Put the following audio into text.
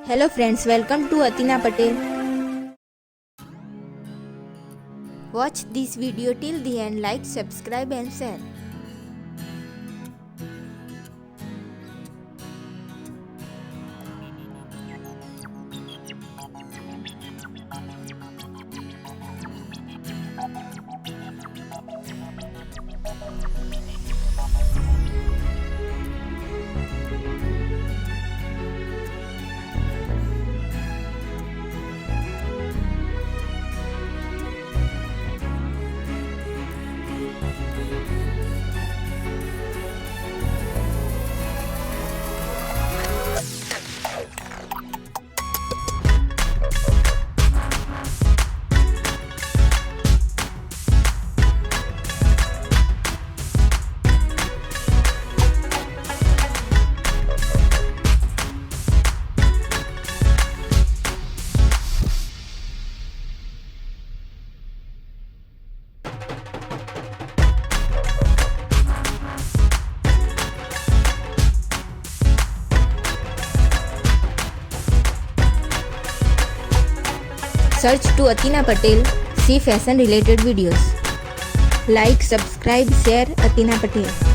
Hello friends, welcome to Atina Patel. Watch this video till the end, like, subscribe and share. Search to Atina Patel, see fashion related videos. Like, subscribe, share Atina Patel.